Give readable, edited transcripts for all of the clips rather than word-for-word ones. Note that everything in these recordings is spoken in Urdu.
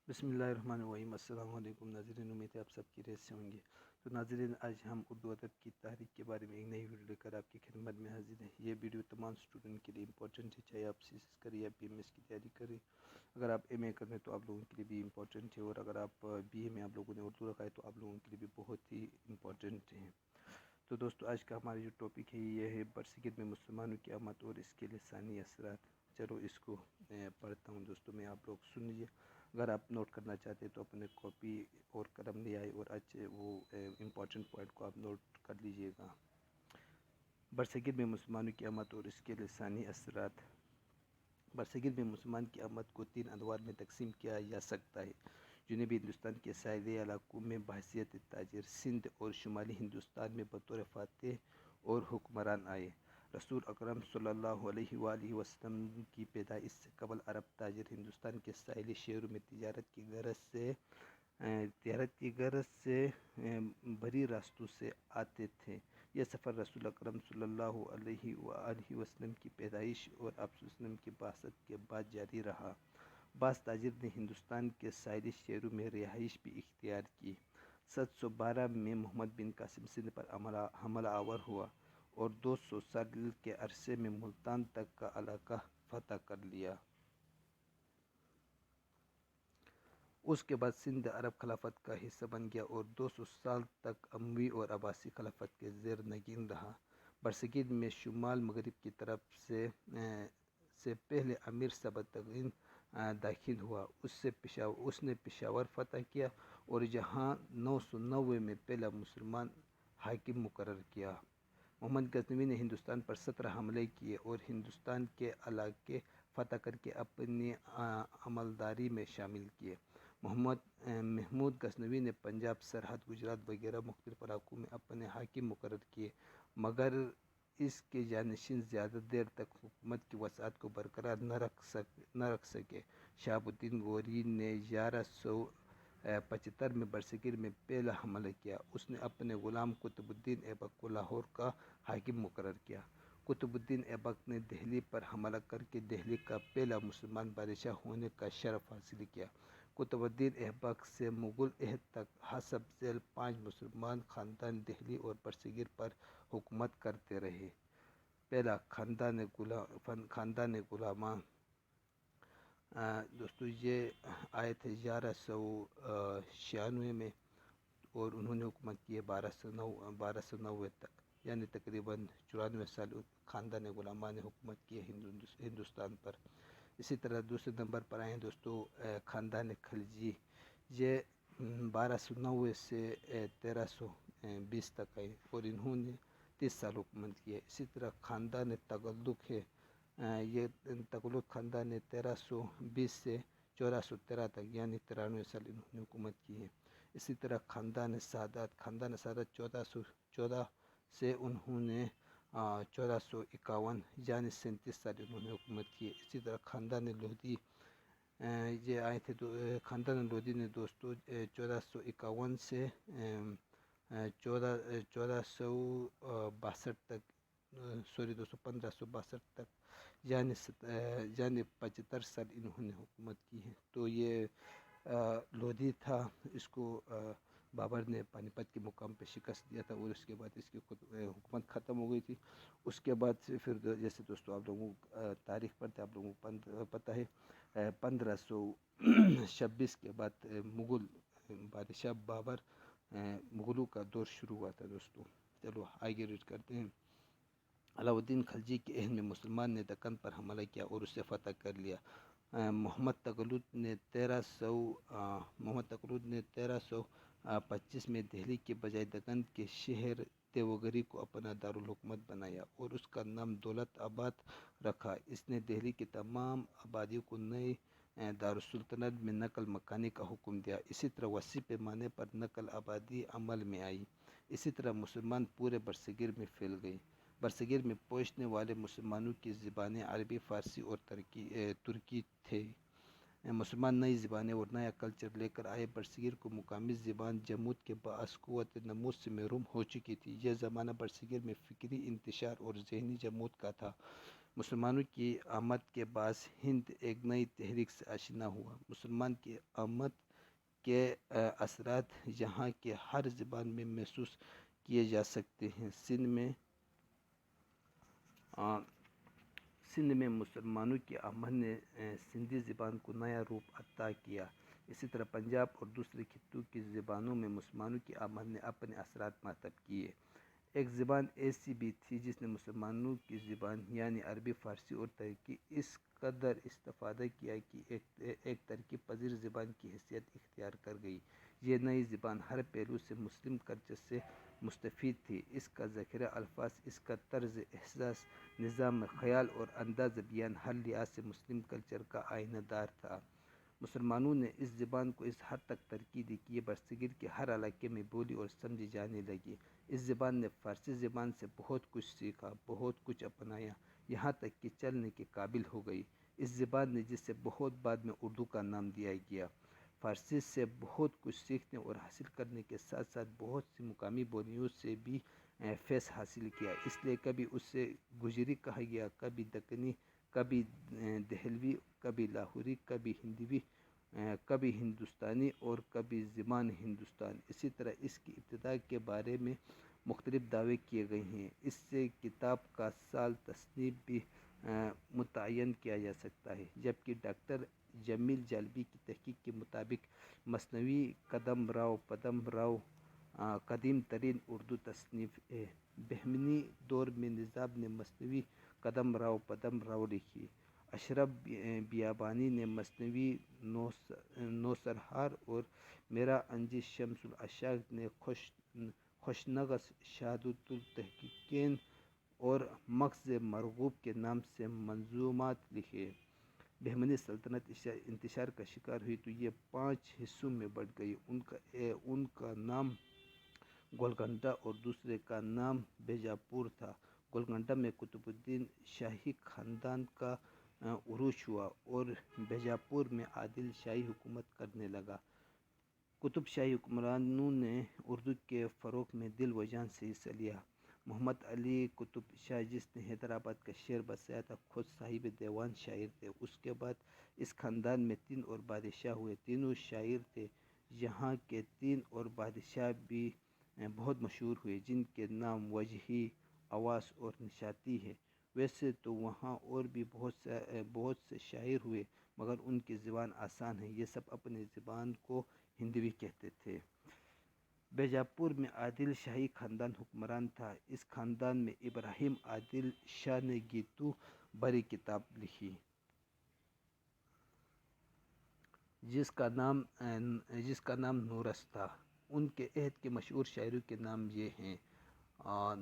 بسم اللہ الرحمن الرحیم۔ السلام علیکم ناظرین، امید ہے آپ سب کی خیریت سے ہوں گے۔ تو ناظرین، آج ہم اردو ادب کی تاریخ کے بارے میں ایک نئی ویڈیو لے کر آپ کی خدمت میں حاضر ہیں۔ یہ ویڈیو تمام اسٹوڈنٹ کے لیے امپورٹنٹ ہے، چاہے آپ سی ایس کریں یا بی ایم ایس کی تیاری کریں۔ اگر آپ ایم اے کر رہے ہیں تو آپ لوگوں کے لیے بھی امپورٹنٹ ہے، اور اگر آپ بی اے میں آپ لوگوں نے اردو رکھا ہے تو آپ لوگوں کے لیے بھی بہت ہی امپورٹنٹ ہے۔ تو دوستو، آج کا ہمارا جو ٹاپک ہے یہ ہے برصغیر میں مسلمانوں کی آمد اور اس کے لسانی اثرات۔ چلو اس کو پڑھتا ہوں دوستو، میں آپ لوگ سن لیجیے۔ اگر آپ نوٹ کرنا چاہتے ہیں تو اپنے کاپی اور قلم لے آئے اور اچھے وہ امپورٹنٹ پوائنٹ کو آپ نوٹ کر لیجیے گا۔ برصغیر میں مسلمانوں کی آمد اور اس کے لسانی اثرات۔ برصغیر میں مسلمان کی آمد کو 3 ادوار میں تقسیم کیا جا سکتا ہے۔ جنوبی ہندوستان کے ساحلی علاقوں میں بحیثیت تاجر، سندھ اور شمالی ہندوستان میں بطور فاتح اور حکمران آئے۔ رسول اکرم صلی اللہ علیہ وآلہ وسلم کی پیدائش سے قبل عرب تاجر ہندوستان کے ساحلی شہروں میں تجارت کی غرض سے بری راستوں سے آتے تھے۔ یہ سفر رسول اکرم صلی اللہ علیہ وآلہ وسلم کی پیدائش اور آپ صلی اللہ علیہ وسلم کی بعثت کے بعد جاری رہا۔ بعض تاجر نے ہندوستان کے ساحلی شہروں میں رہائش بھی اختیار کی۔ 712 میں محمد بن قاسم سندھ پر حملہ آور ہوا اور 200 سال کے عرصے میں ملتان تک کا علاقہ فتح کر لیا۔ اس کے بعد سندھ عرب خلافت کا حصہ بن گیا اور 200 سال تک اموی اور عباسی خلافت کے زیر نگین رہا۔ برصغیر میں شمال مغرب کی طرف سے پہلے امیر سبکتگین داخل ہوا۔ اس نے پشاور فتح کیا اور جہاں 990 میں پہلا مسلمان حاکم مقرر کیا۔ محمد غزنوی نے ہندوستان پر 17 حملے کیے اور ہندوستان کے علاقے فتح کر کے اپنی عملداری میں شامل کیے۔ محمود غزنوی نے پنجاب، سرحد، گجرات وغیرہ مختلف علاقوں میں اپنے حاکم مقرر کیے، مگر اس کے جانشین زیادہ دیر تک حکومت کی وسعت کو برقرار نہ رکھ سکے۔ شہاب الدین غوری نے 1175 میں برصغیر میں پہلا حملہ کیا۔ اس نے اپنے غلام قطب الدین ایبک کو لاہور کا حاکم مقرر کیا۔ قطب الدین ایبک نے دہلی پر حملہ کر کے دہلی کا پہلا مسلمان بادشاہ ہونے کا شرف حاصل کیا۔ قطب الدین ایبک سے مغل عہد تک حسب ذیل 5 مسلمان خاندان دہلی اور برصغیر پر حکومت کرتے رہے۔ پہلا خاندان غلامان۔ دوستو، یہ آئے تھے 1196 میں اور انہوں نے حکومت کی ہے 1290 تک، یعنی تقریباً 94 سال خاندان غلامان نے حکومت کی ہے ہندوستان پر۔ اسی طرح دوسرے نمبر پر آئے ہیں دوستو خاندان خلجی۔ یہ 1290 سے 1320 تک آئے اور انہوں نے 30 سال حکومت کی ہے۔ اسی طرح خاندان تغلق ہے، یہ تغلق خاندان نے 1320 سے 1413 تک، یعنی 93 سال انہوں نے حکومت کی ہے۔ اسی طرح خاندان سادات 1414 سے انہوں نے 1451، یعنی 37 سال انہوں نے حکومت کی ہے۔ اسی طرح خاندان لودھی، یہ آئے تھے خاندان لودھی نے دوستو 1451 سے 1462 تک، 1562 تک، یعنی 75 سال انہوں نے حکومت کی ہے۔ تو یہ لودھی تھا، اس کو بابر نے پانی پت کے مقام پہ شکست دیا تھا اور اس کے بعد اس کی حکومت ختم ہو گئی تھی۔ اس کے بعد سے پھر جیسے دوستو آپ لوگوں کو تاریخ پڑھتے آپ لوگوں کو پتہ ہے 1526 کے بعد مغل بادشاہ بابر، مغلوں کا دور شروع ہوا تھا دوستو۔ چلو آگے ریڈ کرتے ہیں۔ علاؤ الدین خلجی کے عہد میں مسلمان نے دکن پر حملہ کیا اور اسے فتح کر لیا۔ محمد تغلق نے 1325 میں دہلی کے بجائے دکن کے شہر دیوگری کو اپنا دارالحکومت بنایا اور اس کا نام دولت آباد رکھا۔ اس نے دہلی کی تمام آبادیوں کو نئے دارالسلطنت میں نقل مکانی کا حکم دیا۔ اسی طرح وسیع پیمانے پر نقل آبادی عمل میں آئی۔ اسی طرح مسلمان پورے برصغیر میں پھیل گئے۔ برصغیر میں پہنچنے والے مسلمانوں کی زبانیں عربی، فارسی اور ترکی تھے۔ مسلمان نئی زبانیں اور نیا کلچر لے کر آئے۔ برصغیر کو مقامی زبان جمود کے باعث قوت نمود سے محروم ہو چکی تھی۔ یہ زمانہ برصغیر میں فکری انتشار اور ذہنی جمود کا تھا۔ مسلمانوں کی آمد کے باعث ہند ایک نئی تحریک سے آشنا ہوا۔ مسلمان کی آمد کے اثرات یہاں کے ہر زبان میں محسوس کیے جا سکتے ہیں۔ سندھ میں مسلمانوں کی آمد نے سندھی زبان کو نیا روپ عطا کیا۔ اسی طرح پنجاب اور دوسرے خطوں کی زبانوں میں مسلمانوں کی آمد نے اپنے اثرات مرتب کیے۔ ایک زبان ایسی بھی تھی جس نے مسلمانوں کی زبان یعنی عربی، فارسی اور ترکی اس قدر استفادہ کیا کہ ایک ترکیب پذیر زبان کی حیثیت اختیار کر گئی۔ یہ نئی زبان ہر پہلو سے مسلم کلچر سے مستفید تھی۔ اس کا ذخیرہ الفاظ، اس کا طرز احساس، نظام خیال اور انداز بیان ہر لحاظ سے مسلم کلچر کا آئینہ دار تھا۔ مسلمانوں نے اس زبان کو اس حد تک ترقی دی کہ یہ برصغیر کے ہر علاقے میں بولی اور سمجھی جانے لگی۔ اس زبان نے فارسی زبان سے بہت کچھ سیکھا، بہت کچھ اپنایا، یہاں تک کہ چلنے کے قابل ہو گئی۔ اس زبان نے، جسے بہت بعد میں اردو کا نام دیا گیا، فارسی سے بہت کچھ سیکھنے اور حاصل کرنے کے ساتھ ساتھ بہت سی مقامی بولیوں سے بھی فیض حاصل کیا۔ اس لیے کبھی اسے گجری کہا گیا، کبھی دکنی، کبھی دہلوی، کبھی لاہوری، کبھی ہندوی، کبھی ہندوستانی اور کبھی زبان ہندوستان۔ اسی طرح اس کی ابتدا کے بارے میں مختلف دعوے کیے گئے ہیں۔ اس سے کتاب کا سال تصنیف بھی متعین کیا جا سکتا ہے، جبکہ ڈاکٹر جمیل جالبی کی تحقیق کے مطابق مثنوی پدم راؤ قدیم ترین اردو تصنیف ہے۔ بہمنی دور میں نظام نے مثنوی پدم راؤ لکھی۔ اشرف بیابانی نے مثنوی نوسرہار اور میرا انجی شمس الاشاق نے خوشنغص شہادت التحقیقین اور مغز مرغوب کے نام سے منظومات لکھے۔ بہمنی سلطنت انتشار کا شکار ہوئی تو یہ 5 حصوں میں بٹ گئی۔ ان کا نام گولکنڈہ اور دوسرے کا نام بیجاپور تھا۔ گولکنڈہ میں قطب الدین شاہی خاندان کا عروج ہوا اور بیجاپور میں عادل شاہی حکومت کرنے لگا۔ قطب شاہی حکمرانوں نے اردو کے فروغ میں دل و جان سے حصہ لیا۔ محمد علی قطب شاہ، جس نے حیدرآباد کا شہر بسایا تھا، خود صاحب دیوان شاعر تھے۔ اس کے بعد اس خاندان میں 3 اور بادشاہ ہوئے، تینوں شاعر تھے۔ یہاں کے 3 اور بادشاہ بھی بہت مشہور ہوئے، جن کے نام وجیہی، اواس اور نشاطی ہیں۔ ویسے تو وہاں اور بھی بہت سے شاعر ہوئے، مگر ان کی زبان آسان ہے، یہ سب اپنی زبان کو ہندوی کہتے تھے۔ بیجاپور میں عادل شاہی خاندان حکمران تھا۔ اس خاندان میں ابراہیم عادل شاہ نے گیتوں بھری کتاب لکھی، جس کا نام نورس تھا۔ ان کے عہد کے مشہور شاعروں کے نام یہ ہیں: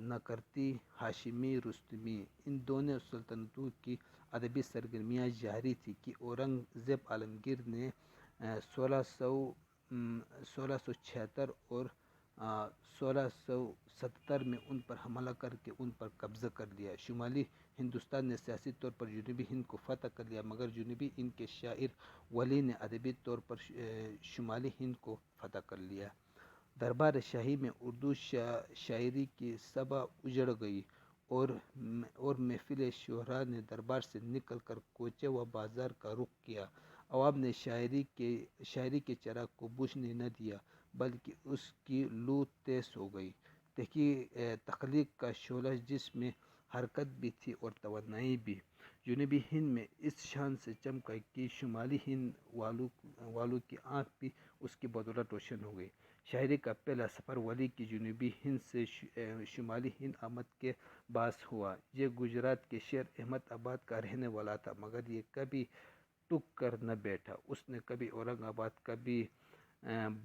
نکرتی، ہاشمی، رستمی۔ ان دونوں سلطنتوں کی ادبی سرگرمیاں جاری تھیں کہ اورنگزیب عالمگیر نے 1676 اور 1677 میں ان پر حملہ کر کے ان پر قبضہ کر لیا۔ شمالی ہندوستان نے سیاسی طور پر جنوبی ہند کو فتح کر لیا، مگر جنوبی ہند کے شاعر ولی نے ادبی طور پر شمالی ہند کو فتح کر لیا۔ دربار شاہی میں اردو شاعری کی صبا اجڑ گئی اور محفل شعراء نے دربار سے نکل کر کوچے و بازار کا رخ کیا۔ عوام نے شاعری کے چراغ کو بجھنے نہ دیا، بلکہ اس کی لو تیز ہو گئی۔ تخلیق کا شعلہ، جس میں حرکت بھی تھی اور توانائی بھی، جنوبی ہند میں اس شان سے چمکا کہ شمالی ہند والوں کی آنکھ بھی اس کی بدولت روشن ہو گئی۔ شاعری کا پہلا سفر ولی کی جنوبی ہند سے شمالی ہند آمد کے باعث ہوا۔ یہ گجرات کے شہر احمد آباد کا رہنے والا تھا، مگر یہ کبھی ٹک کر نہ بیٹھا۔ اس نے کبھی اورنگ آباد، کبھی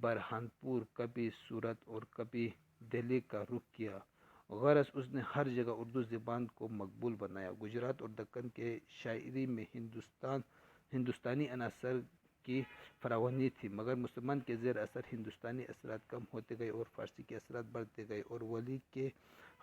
برہانپور، کبھی سورت اور کبھی دہلی کا رخ کیا۔ غرض اس نے ہر جگہ اردو زبان کو مقبول بنایا۔ گجرات اور دکن کے شاعری میں ہندوستانی عناصر کی فراوانی تھی، مگر مسلمان کے زیر اثر ہندوستانی اثرات کم ہوتے گئے اور فارسی کے اثرات بڑھتے گئے، اور ولی کے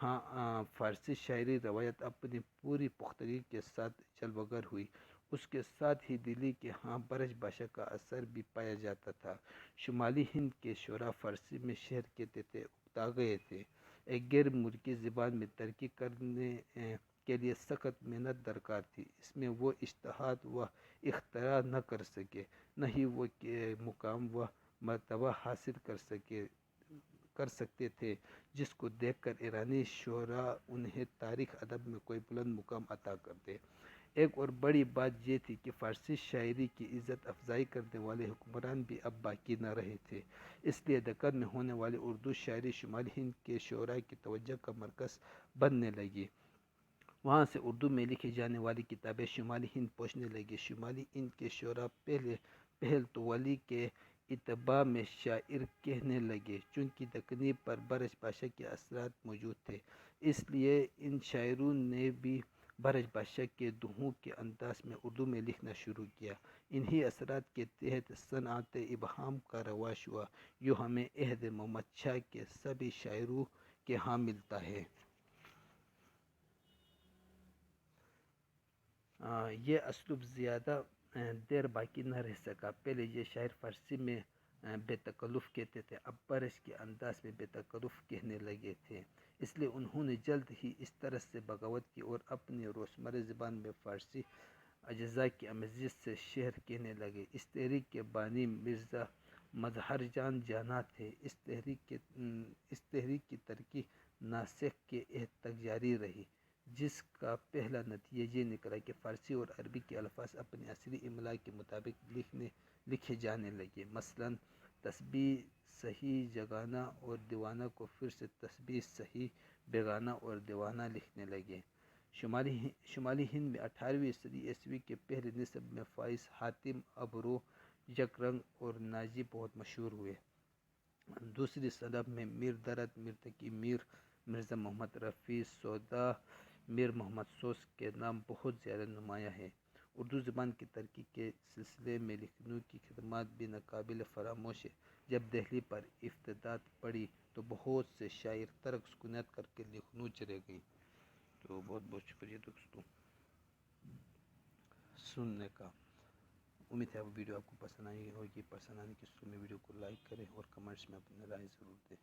ہاں فارسی شاعری روایت اپنی پوری پختگی کے ساتھ جلوہ گر ہوئی۔ اس کے ساتھ ہی دلی کے ہاں برج بھاشا کا اثر بھی پایا جاتا تھا۔ شمالی ہند کے شعراء فارسی میں شعر کہتے تھے، اکتا گئے تھے۔ ایک غیر ملکی زبان میں ترقی کے لیے سخت محنت درکار تھی۔ اس میں وہ اجتہاد و اختراع نہ کر سکے، نہ ہی وہ مقام و مرتبہ حاصل کر سکتے تھے جس کو دیکھ کر ایرانی شعراء انہیں تاریخ ادب میں کوئی بلند مقام عطا کرتے۔ ایک اور بڑی بات یہ تھی کہ فارسی شاعری کی عزت افزائی کرنے والے حکمران بھی اب باقی نہ رہے تھے، اس لیے دکن میں ہونے والی اردو شاعری شمالی ہند کے شعراء کی توجہ کا مرکز بننے لگی۔ وہاں سے اردو میں لکھی جانے والی کتابیں شمالی ہند پہنچنے لگیں۔ شمالی ہند کے شعراء پہل تو ولی کے اتباع میں شاعر کہنے لگے، چونکہ دکنی پر برج بادشاہ کے اثرات موجود تھے، اس لیے ان شاعروں نے بھی برج بادشاہ کے دوہوں کے انداز میں اردو میں لکھنا شروع کیا۔ انہی اثرات کے تحت صنعت ابہام کا رواج ہوا، جو ہمیں عہد محمد شاہ کے سبھی شاعروں کے ہاں ملتا ہے۔ یہ اسلوب زیادہ دیر باقی نہ رہ سکا۔ پہلے یہ شاعر فارسی میں بے تکلف کہتے تھے، اب برج کے انداز میں بے تکلف کہنے لگے تھے، اس لیے انہوں نے جلد ہی اس طرح سے بغاوت کی اور اپنی روزمرہ زبان میں فارسی اجزاء کی آمیزش سے شعر کہنے لگے۔ اس تحریک کے بانی مرزا مظہر جان جانا تھے۔ اس تحریک کی ترقی ناسخ کے عہد تک جاری رہی، جس کا پہلا نتیجہ یہ نکلا کہ فارسی اور عربی کے الفاظ اپنی اصلی املا کے مطابق لکھے جانے لگے۔ مثلاً تسبیح صحیح جگانہ اور دیوانہ کو پھر سے تسبیح صحیح بیگانہ اور دیوانہ لکھنے لگے۔ شمالی ہند میں 18ویں صدی عیسوی کے پہلے نصف میں فائز، حاتم، ابرو، یک رنگ اور ناجی بہت مشہور ہوئے۔ دوسری صدی میں میر درد، میر تقی میر، مرزا محمد رفیع، سودا میر محمد سوس کے نام بہت زیادہ نمایاں ہیں۔ اردو زبان کی ترقی کے سلسلے میں لکھنؤ کی خدمات بھی ناقابل فراموش ہے۔ جب دہلی پر افتتاح پڑی تو بہت سے شاعر ترک سکونیت کر کے لکھنؤ چلے گئے۔ تو بہت بہت شکریہ دوستوں سننے کا۔ امید ہے وہ ویڈیو آپ کو پسند آئی ہوگی۔ پسند آنے کی صورت میں ویڈیو کو لائک کریں اور کمنٹس میں اپنی رائے ضرور دیں۔